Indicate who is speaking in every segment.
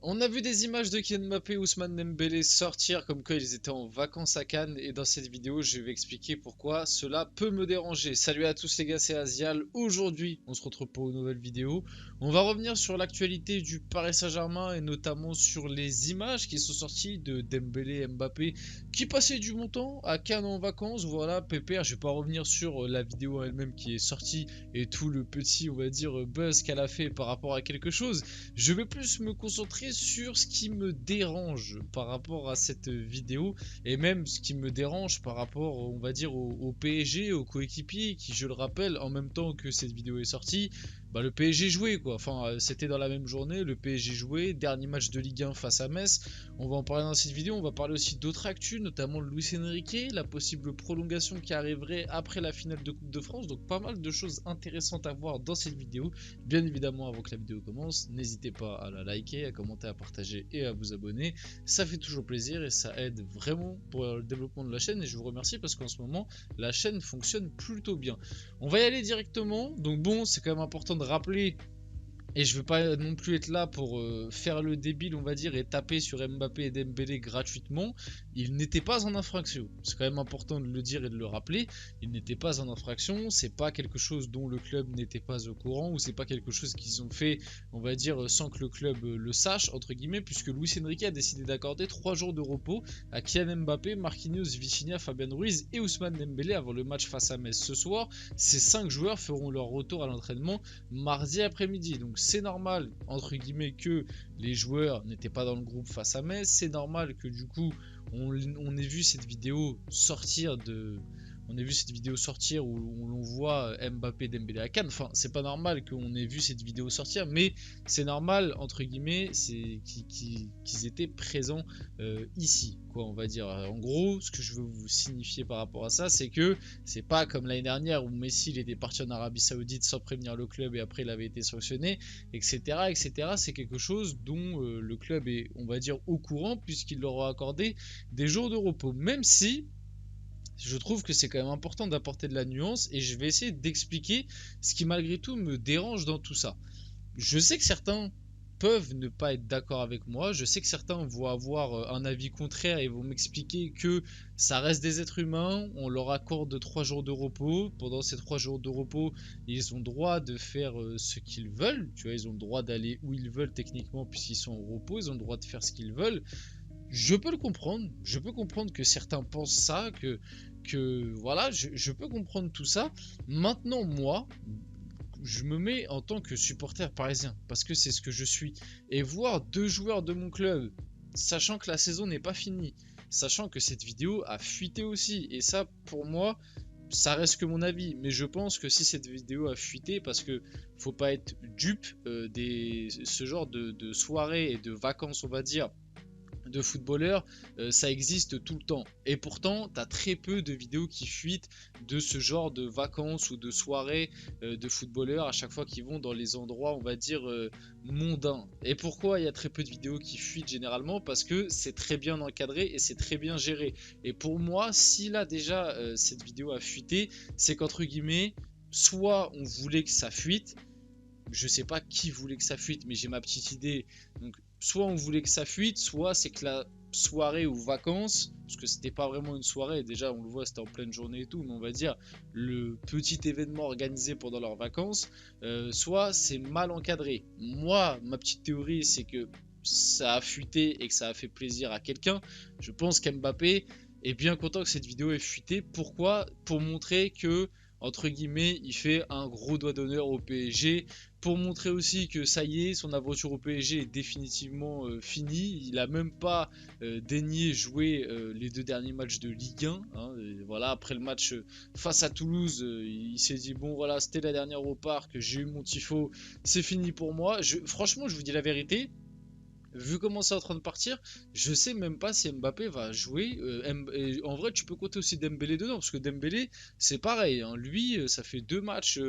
Speaker 1: On a vu des images de Kylian Mbappé et Ousmane Dembélé sortir comme quoi ils étaient en vacances à Cannes et dans cette vidéo je vais expliquer pourquoi cela peut me déranger. Salut à tous les gars, c'est Azial. Aujourd'hui on se retrouve pour une nouvelle vidéo. On va revenir sur l'actualité du Paris Saint-Germain et notamment sur les images qui sont sorties de Dembélé et Mbappé qui passaient du bon temps à Cannes en vacances. Voilà, pépère, je vais pas revenir sur la vidéo elle-même qui est sortie et tout le petit on va dire buzz qu'elle a fait par rapport à quelque chose. Je vais plus me concentrer sur ce qui me dérange par rapport à cette vidéo et même ce qui me dérange par rapport, on va dire, au PSG, aux coéquipiers qui, je le rappelle, en même temps que cette vidéo est sortie, le PSG jouait quoi. Enfin, c'était dans la même journée, le PSG jouait, dernier match de Ligue 1 face à Metz. On va en parler dans cette vidéo, on va parler aussi d'autres actus, notamment Luis Enrique, la possible prolongation qui arriverait après la finale de Coupe de France. Donc pas mal de choses intéressantes à voir dans cette vidéo. Bien évidemment, avant que la vidéo commence, n'hésitez pas à la liker, à commenter, à partager et à vous abonner. Ça fait toujours plaisir et ça aide vraiment pour le développement de la chaîne et je vous remercie parce qu'en ce moment, la chaîne fonctionne plutôt bien. On va y aller directement. Donc bon, c'est quand même important de rappeler. Et je veux pas non plus être là pour faire le débile, on va dire, et taper sur Mbappé et Dembélé gratuitement. Ils n'étaient pas en infraction. C'est quand même important de le dire et de le rappeler. Ils n'étaient pas en infraction. C'est pas quelque chose dont le club n'était pas au courant ou c'est pas quelque chose qu'ils ont fait, on va dire, sans que le club le sache, entre guillemets, puisque Luis Enrique a décidé d'accorder 3 jours de repos à Kylian Mbappé, Marquinhos, Vitinha, Fabian Ruiz et Ousmane Dembélé avant le match face à Metz ce soir. Ces 5 joueurs feront leur retour à l'entraînement mardi après-midi. Donc c'est normal, entre guillemets, que les joueurs n'étaient pas dans le groupe face à Metz. C'est normal que du coup, on ait vu cette vidéo sortir de... On a vu cette vidéo sortir où l'on voit Mbappé et Dembélé à Cannes. Enfin, c'est pas normal qu'on ait vu cette vidéo sortir, mais c'est normal, entre guillemets, qu'ils étaient présents ici, quoi, on va dire. En gros, ce que je veux vous signifier par rapport à ça, c'est que c'est pas comme l'année dernière où Messi il était parti en Arabie Saoudite sans prévenir le club et après il avait été sanctionné, etc. etc. C'est quelque chose dont le club est, on va dire, au courant puisqu'il leur a accordé des jours de repos. Même si je trouve que c'est quand même important d'apporter de la nuance et je vais essayer d'expliquer ce qui malgré tout me dérange dans tout ça. Je sais que certains peuvent ne pas être d'accord avec moi, je sais que certains vont avoir un avis contraire et vont m'expliquer que ça reste des êtres humains, on leur accorde 3 jours de repos, pendant ces 3 jours de repos ils ont le droit de faire ce qu'ils veulent, tu vois, ils ont le droit d'aller où ils veulent techniquement puisqu'ils sont au repos, ils ont le droit de faire ce qu'ils veulent. Je peux le comprendre, je peux comprendre que certains pensent ça, que voilà, je peux comprendre tout ça. Maintenant, moi, je me mets en tant que supporter parisien, parce que c'est ce que je suis, et voir 2 joueurs de mon club, sachant que la saison n'est pas finie, sachant que cette vidéo a fuité aussi, et ça, pour moi, ça reste que mon avis, mais je pense que si cette vidéo a fuité, parce que faut pas être dupe ce genre de soirées et de vacances, on va dire, de footballeurs, ça existe tout le temps. Et pourtant, tu as très peu de vidéos qui fuitent de ce genre de vacances ou de soirées de footballeurs à chaque fois qu'ils vont dans les endroits, on va dire, mondains. Et pourquoi il y a très peu de vidéos qui fuitent généralement? Parce que c'est très bien encadré et c'est très bien géré. Et pour moi, si là déjà cette vidéo a fuité, c'est qu'entre guillemets, soit on voulait que ça fuite, je sais pas qui voulait que ça fuite, mais j'ai ma petite idée. Donc, soit on voulait que ça fuite, soit c'est que la soirée ou vacances, parce que c'était pas vraiment une soirée, déjà on le voit, c'était en pleine journée et tout, mais on va dire le petit événement organisé pendant leurs vacances, soit c'est mal encadré. Moi, ma petite théorie, c'est que ça a fuité et que ça a fait plaisir à quelqu'un. Je pense qu'Mbappé est bien content que cette vidéo ait fuité. Pourquoi? Pour montrer que entre guillemets, il fait un gros doigt d'honneur au PSG pour montrer aussi que ça y est, son aventure au PSG est définitivement finie. Il a même pas daigné jouer les 2 derniers matchs de Ligue 1. Hein, voilà, après le match face à Toulouse, il s'est dit bon voilà, c'était la dernière au parc, j'ai eu mon tifo, c'est fini pour moi. Franchement, je vous dis la vérité. Vu comment c'est en train de partir, je sais même pas si Mbappé va jouer. Et en vrai, tu peux compter aussi Dembélé dedans, parce que Dembélé, c'est pareil. Hein, lui, ça fait 2 matchs.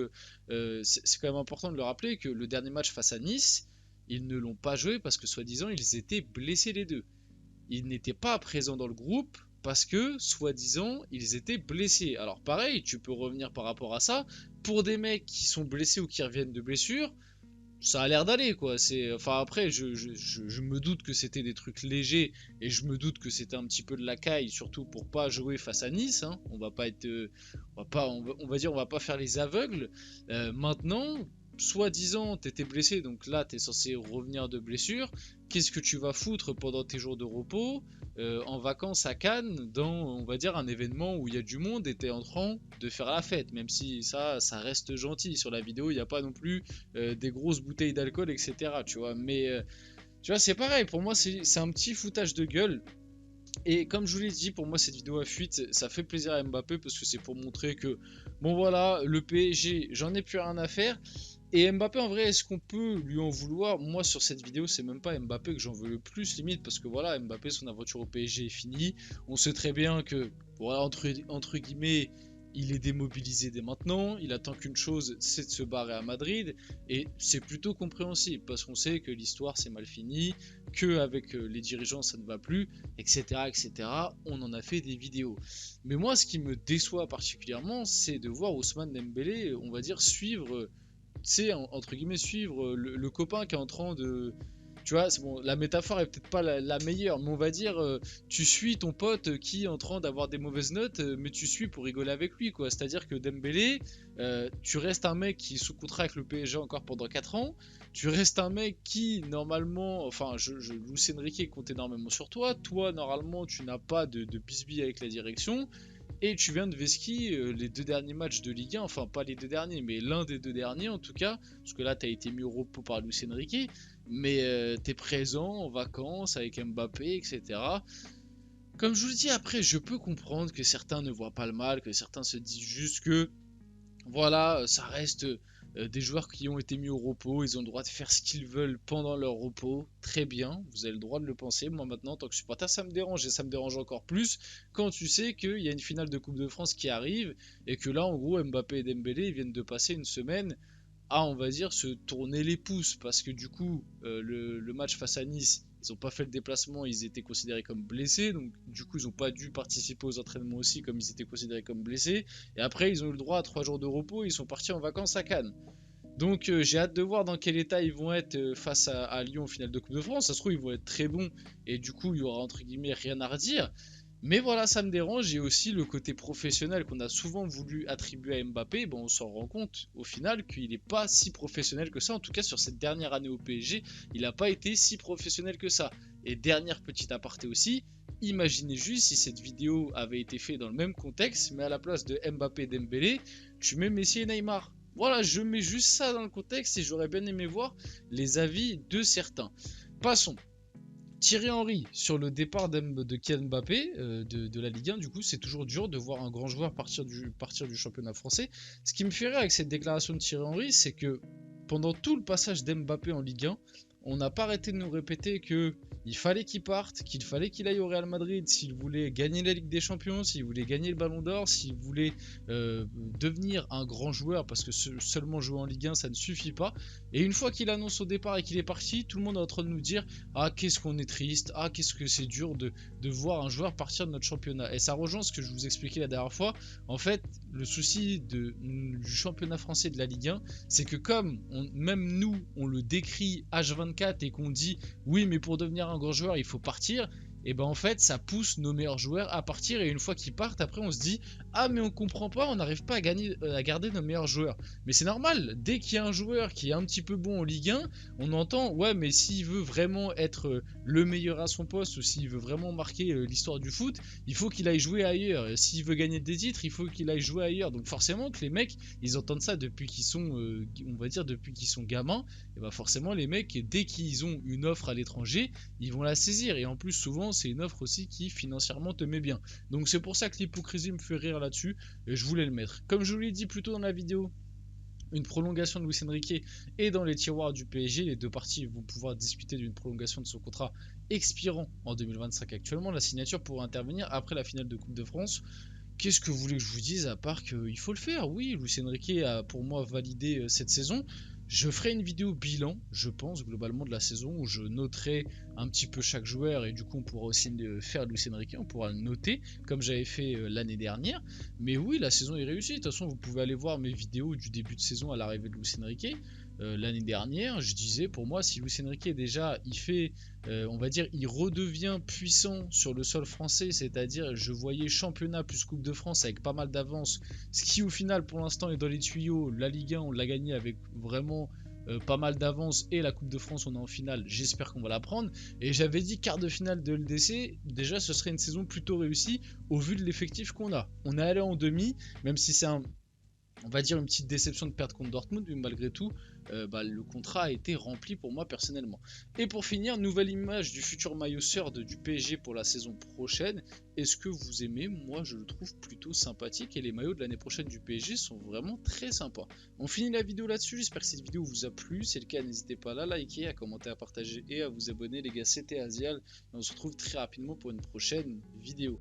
Speaker 1: C'est quand même important de le rappeler que le dernier match face à Nice, ils ne l'ont pas joué parce que soi-disant, ils étaient blessés les deux. Ils n'étaient pas présents dans le groupe parce que, soi-disant, ils étaient blessés. Alors pareil, tu peux revenir par rapport à ça. Pour des mecs qui sont blessés ou qui reviennent de blessure, ça a l'air d'aller quoi. Enfin après, je me doute que c'était des trucs légers et je me doute que c'était un petit peu de la caille, surtout pour pas jouer face à Nice. Hein. On va pas être, on va pas, on va dire, on va pas faire les aveugles. Maintenant, soi-disant, t'étais blessé, donc là t'es censé revenir de blessure. Qu'est-ce que tu vas foutre pendant tes jours de repos en vacances à Cannes dans, on va dire, un événement où il y a du monde et t'es en train de faire la fête, même si ça reste gentil. Sur la vidéo, il n'y a pas non plus des grosses bouteilles d'alcool, etc. Tu vois, mais tu vois, c'est pareil. Pour moi, c'est un petit foutage de gueule. Et comme je vous l'ai dit, pour moi, cette vidéo à fuite, ça fait plaisir à Mbappé parce que c'est pour montrer que, bon voilà, le PSG, j'en ai plus rien à faire. Et Mbappé, en vrai, est-ce qu'on peut lui en vouloir? Moi, sur cette vidéo, c'est même pas Mbappé que j'en veux le plus, limite, parce que voilà, Mbappé, son aventure au PSG est finie. On sait très bien que, voilà, entre guillemets, il est démobilisé dès maintenant. Il attend qu'une chose, c'est de se barrer à Madrid. Et c'est plutôt compréhensible, parce qu'on sait que l'histoire c'est mal fini, qu'avec les dirigeants ça ne va plus, etc., etc. On en a fait des vidéos. Mais moi, ce qui me déçoit particulièrement, c'est de voir Ousmane Dembélé, on va dire, suivre, tu sais, entre guillemets, suivre le copain qui est en train de. Tu vois, bon, la métaphore est peut-être pas la meilleure, mais on va dire, tu suis ton pote qui est en train d'avoir des mauvaises notes, mais tu suis pour rigoler avec lui, quoi. C'est-à-dire que Dembélé, tu restes un mec qui est sous contrat avec le PSG encore pendant 4 ans, tu restes un mec qui, normalement, enfin, Luis Enrique compte énormément sur toi, toi, normalement, tu n'as pas de bisbille avec la direction, et tu viens de Veski les 2 derniers matchs de Ligue 1, enfin pas les 2 derniers, mais l'un des 2 derniers en tout cas, parce que là tu as été mis au repos par Luis Enrique, mais tu es présent en vacances avec Mbappé, etc. Comme je vous le dis, après je peux comprendre que certains ne voient pas le mal, que certains se disent juste que voilà, ça reste des joueurs qui ont été mis au repos, ils ont le droit de faire ce qu'ils veulent pendant leur repos, très bien, vous avez le droit de le penser. Moi maintenant, en tant que supporter, ça me dérange et ça me dérange encore plus quand tu sais qu'il y a une finale de Coupe de France qui arrive et que là, en gros, Mbappé et Dembélé viennent de passer une semaine à, on va dire, se tourner les pouces parce que du coup, le match face à Nice, ils n'ont pas fait le déplacement, ils étaient considérés comme blessés, donc du coup ils n'ont pas dû participer aux entraînements aussi comme ils étaient considérés comme blessés. Et après ils ont eu le droit à 3 jours de repos, et ils sont partis en vacances à Cannes. Donc j'ai hâte de voir dans quel état ils vont être face à Lyon au final de Coupe de France. Ça se trouve ils vont être très bons et du coup il y aura entre guillemets rien à redire. Mais voilà, ça me dérange. Et aussi le côté professionnel qu'on a souvent voulu attribuer à Mbappé, bon, on s'en rend compte au final qu'il n'est pas si professionnel que ça. En tout cas sur cette dernière année au PSG, il n'a pas été si professionnel que ça. Et dernière petite aparté aussi, imaginez juste si cette vidéo avait été faite dans le même contexte, mais à la place de Mbappé et Dembélé, tu mets Messi et Neymar. Voilà, je mets juste ça dans le contexte et j'aurais bien aimé voir les avis de certains. Passons. Thierry Henry sur le départ de Kylian Mbappé de la Ligue 1, du coup c'est toujours dur de voir un grand joueur partir du championnat français. Ce qui me fait rire avec cette déclaration de Thierry Henry, c'est que pendant tout le passage d'Mbappé en Ligue 1, on n'a pas arrêté de nous répéter que il fallait qu'il parte, qu'il fallait qu'il aille au Real Madrid s'il voulait gagner la Ligue des Champions, s'il voulait gagner le Ballon d'Or, s'il voulait devenir un grand joueur, parce que seulement jouer en Ligue 1 ça ne suffit pas. Et une fois qu'il annonce au départ et qu'il est parti, tout le monde est en train de nous dire ah qu'est-ce qu'on est triste, ah qu'est-ce que c'est dur de voir un joueur partir de notre championnat. Et ça rejoint ce que je vous expliquais la dernière fois. En fait, le souci du championnat français de la Ligue 1, c'est que comme même nous on le décrit H24 et qu'on dit oui mais pour devenir un grand joueur il faut partir, et ben en fait ça pousse nos meilleurs joueurs à partir, et une fois qu'ils partent après on se dit ah mais on comprend pas, on n'arrive pas à garder nos meilleurs joueurs. Mais c'est normal, dès qu'il y a un joueur qui est un petit peu bon en Ligue 1, on entend ouais mais s'il veut vraiment être le meilleur à son poste, ou s'il veut vraiment marquer l'histoire du foot, il faut qu'il aille jouer ailleurs. S'il veut gagner des titres, il faut qu'il aille jouer ailleurs. Donc forcément que les mecs ils entendent ça depuis qu'ils sont on va dire depuis qu'ils sont gamins, et ben forcément les mecs dès qu'ils ont une offre à l'étranger ils vont la saisir. Et en plus souvent c'est une offre aussi qui financièrement te met bien. Donc c'est pour ça que l'hypocrisie me fait rire là-dessus, et je voulais le mettre. Comme je vous l'ai dit plus tôt dans la vidéo, une prolongation de Luis Enrique est dans les tiroirs du PSG. Les deux parties vont pouvoir discuter d'une prolongation de son contrat expirant en 2025 actuellement. La signature pourra intervenir après la finale de Coupe de France. Qu'est-ce que vous voulez que je vous dise à part qu'il faut le faire? Oui, Luis Enrique a pour moi validé cette saison. Je ferai une vidéo bilan, je pense, globalement de la saison, où je noterai un petit peu chaque joueur, et du coup on pourra aussi faire Luis Enrique, on pourra le noter, comme j'avais fait l'année dernière. Mais oui, la saison est réussie. De toute façon, vous pouvez aller voir mes vidéos du début de saison à l'arrivée de Luis Enrique. l'année dernière, je disais pour moi si Luis Enrique déjà il fait, on va dire, il redevient puissant sur le sol français, c'est-à-dire je voyais championnat plus Coupe de France avec pas mal d'avance, ce qui au final pour l'instant est dans les tuyaux. La Ligue 1 on l'a gagné avec vraiment pas mal d'avance et la Coupe de France on est en finale, j'espère qu'on va la prendre. Et j'avais dit quart de finale de LDC, déjà ce serait une saison plutôt réussie au vu de l'effectif qu'on a. On est allé en demi, même si c'est on va dire une petite déception de perdre contre Dortmund, mais malgré tout, le contrat a été rempli pour moi personnellement. Et pour finir, nouvelle image du futur maillot third du PSG pour la saison prochaine. Est-ce que vous aimez? Moi je le trouve plutôt sympathique et les maillots de l'année prochaine du PSG sont vraiment très sympas. On finit la vidéo là-dessus, j'espère que cette vidéo vous a plu. Si c'est le cas, n'hésitez pas à la liker, à commenter, à partager et à vous abonner les gars, c'était Azial. Et on se retrouve très rapidement pour une prochaine vidéo.